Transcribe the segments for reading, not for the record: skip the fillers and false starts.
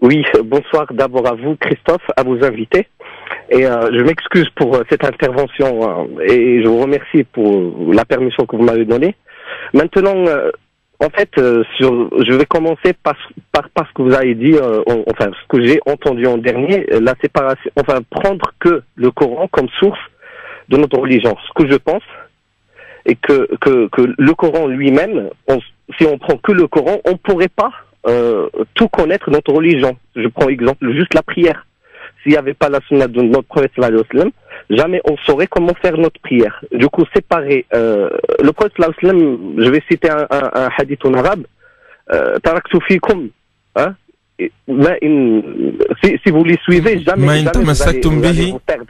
Oui, bonsoir d'abord à vous, Christophe, à vos invités. Et je m'excuse pour cette intervention et je vous remercie pour la permission que vous m'avez donnée. Maintenant, en fait, je vais commencer par ce que vous avez dit, enfin, ce que j'ai entendu en dernier, la séparation, enfin, prendre que le Coran comme source de notre religion. Ce que je pense, et que le Coran lui-même, si on prend que le Coran, on pourrait pas tout connaître notre religion. Je prends exemple juste la prière. S'il n'y avait pas la sunna de notre prophète sallallahu alayhi wa sallam, jamais on saurait comment faire notre prière. Du coup, séparer le prophète sallallahu alayhi wa sallam, je vais citer un hadith en arabe, taraktu fikum, hein, si vous les suivez, jamais vous allez vous perdre.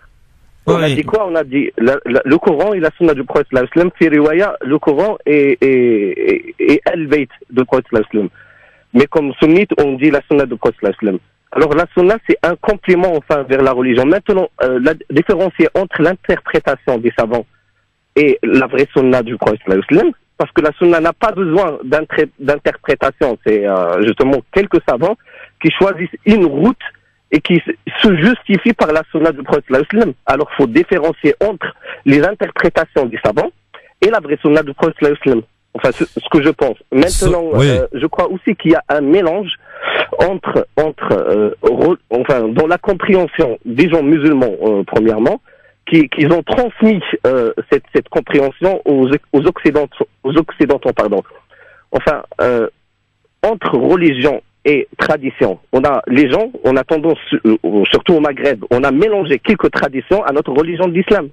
On a dit quoi? On a dit le Coran et la sunna du prophète sallallahu alayhi wa sallam, fi riwaya, le Coran et al-bayt du prophète sallallahu alayhi wa sallam. Mais comme sunnite, on dit la sunna du prophète sallallahu alayhi wa sallam. Alors la sunna, c'est un complément enfin vers la religion. Maintenant, la différence entre l'interprétation des savants et la vraie sunna du prophète sallallahu alayhi wa sallam, parce que la sunna n'a pas besoin d'interprétation. C'est justement quelques savants qui choisissent une route et qui se justifient par la sunna du prophète sallallahu alayhi wa sallam. Alors il faut différencier entre les interprétations des savants et la vraie sunna du prophète sallallahu alayhi wa sallam. Enfin, ce que je pense. Maintenant, oui. Je crois aussi qu'il y a un mélange entre enfin, dans la compréhension des gens musulmans, premièrement, qui ont transmis cette compréhension aux occidentaux, pardon. Enfin, entre religion et tradition, on a tendance, surtout au Maghreb, on a mélangé quelques traditions à notre religion de l'islam.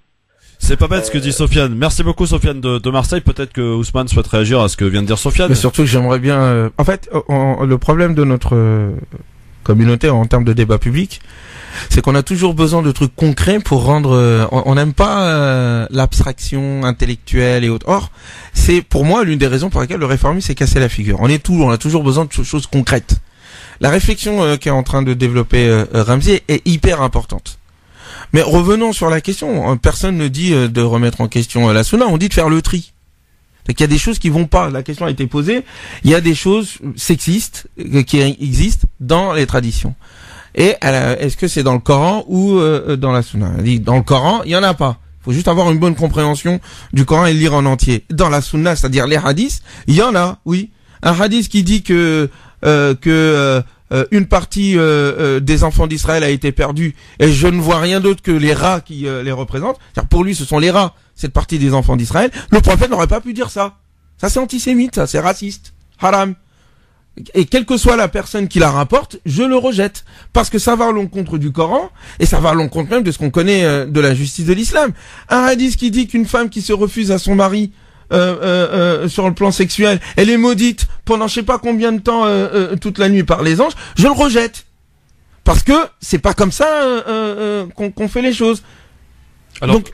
C'est pas bête ce que dit Sofiane. Merci beaucoup Sofiane de Marseille. Peut-être que Ousmane souhaite réagir à ce que vient de dire Sofiane. Mais surtout que j'aimerais bien... En fait, le problème de notre communauté en termes de débat public, c'est qu'on a toujours besoin de trucs concrets pour rendre... on n'aime pas l'abstraction intellectuelle et autres. Or, c'est pour moi l'une des raisons pour lesquelles le réformisme s'est cassé la figure. On a toujours besoin de choses concrètes. La réflexion qu'est en train de développer Ramzi est hyper importante. Mais revenons sur la question. Personne ne dit de remettre en question la sunna, on dit de faire le tri. Donc il y a des choses qui vont pas. La question a été posée. Il y a des choses sexistes qui existent dans les traditions. Et est-ce que c'est dans le Coran ou dans la sunna? Elle dit dans le Coran, il y en a pas. Il faut juste avoir une bonne compréhension du Coran et le lire en entier. Dans la sunna, c'est-à-dire les hadiths, il y en a, oui. Un hadith qui dit que une partie des enfants d'Israël a été perdue et je ne vois rien d'autre que les rats qui les représentent. C'est-à-dire pour lui, ce sont les rats, cette partie des enfants d'Israël. Le prophète n'aurait pas pu dire ça. Ça, c'est antisémite, ça, c'est raciste, haram. Et quelle que soit la personne qui la rapporte, je le rejette. Parce que ça va à l'encontre du Coran et ça va à l'encontre même de ce qu'on connaît de la justice de l'islam. Un hadith qui dit qu'une femme qui se refuse à son mari sur le plan sexuel, elle est maudite pendant je sais pas combien de temps toute la nuit par les anges, je le rejette parce que c'est pas comme ça qu'on fait les choses. Alors, donc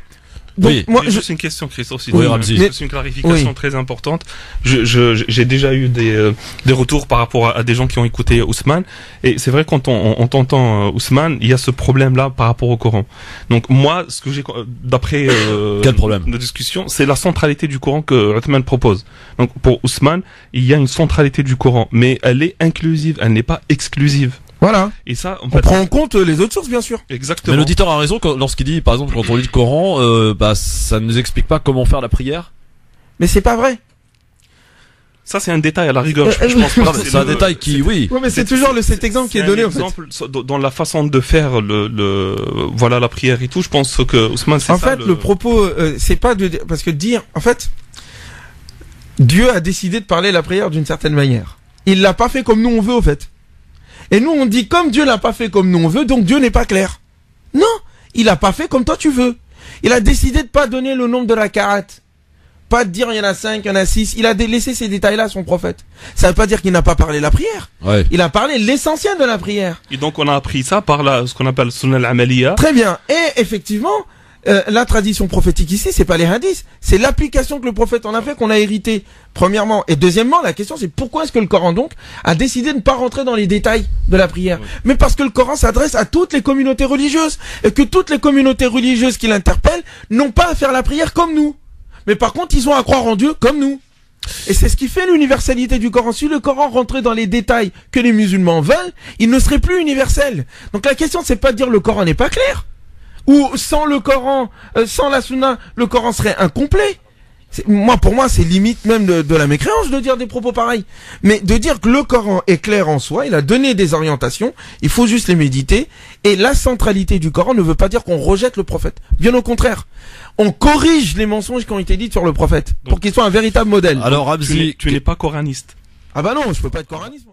oui, moi juste une question, Christophe, si oui, c'est une clarification très importante. J'ai déjà eu des retours par rapport à des gens qui ont écouté Ousmane, et c'est vrai quand on t'entend Ousmane, il y a ce problème-là par rapport au Coran. Donc moi, ce que j'ai d'après quel problème nos discussions, c'est la centralité du Coran que Othman propose. Donc pour Ousmane, il y a une centralité du Coran, mais elle est inclusive, elle n'est pas exclusive. Voilà. Et ça, on prend en compte les autres sources, bien sûr. Exactement. Mais l'auditeur a raison lorsqu'il dit, par exemple, quand on lit le Coran, ça ne nous explique pas comment faire la prière. Mais c'est pas vrai. Ça, c'est un détail à la rigueur. Je pense pas. C'est un détail qui, oui. Oui, mais c'est toujours cet exemple qui est donné, en fait. Dans la façon de faire voilà, la prière et tout, je pense que Ousmane, c'est ça. En fait, le propos, c'est pas parce que dire, en fait, Dieu a décidé de parler la prière d'une certaine manière. Il l'a pas fait comme nous on veut, au fait. Et nous, on dit, comme Dieu l'a pas fait comme nous on veut, donc Dieu n'est pas clair. Non, il a pas fait comme toi tu veux. Il a décidé de pas donner le nombre de raka'at. Pas de dire il y en a 5, il y en a 6. Il a laissé ces détails-là à son prophète. Ça veut pas dire qu'il n'a pas parlé la prière. Ouais. Il a parlé l'essentiel de la prière. Et donc, on a appris ça par ce qu'on appelle sunnah al-amaliya. Très bien. Et effectivement, la tradition prophétique ici, c'est pas les hadiths. C'est l'application que le prophète en a fait qu'on a hérité. Premièrement. Et deuxièmement, la question c'est pourquoi est-ce que le Coran donc a décidé de ne pas rentrer dans les détails de la prière. Oui. Mais parce que le Coran s'adresse à toutes les communautés religieuses. Et que toutes les communautés religieuses qui l'interpellent n'ont pas à faire la prière comme nous. Mais par contre, ils ont à croire en Dieu comme nous. Et c'est ce qui fait l'universalité du Coran. Si le Coran rentrait dans les détails que les musulmans veulent, il ne serait plus universel. Donc la question, c'est pas de dire le Coran n'est pas clair. Ou sans le Coran, sans la Sunna, le Coran serait incomplet. Pour moi, c'est limite même de la mécréance de dire des propos pareils. Mais de dire que le Coran est clair en soi, il a donné des orientations, il faut juste les méditer. Et la centralité du Coran ne veut pas dire qu'on rejette le prophète. Bien au contraire. On corrige les mensonges qui ont été dits sur le prophète. Pour qu'il soit un véritable modèle. Alors, Ramzi, tu n'es pas coraniste. Ah bah non, je peux pas être coraniste.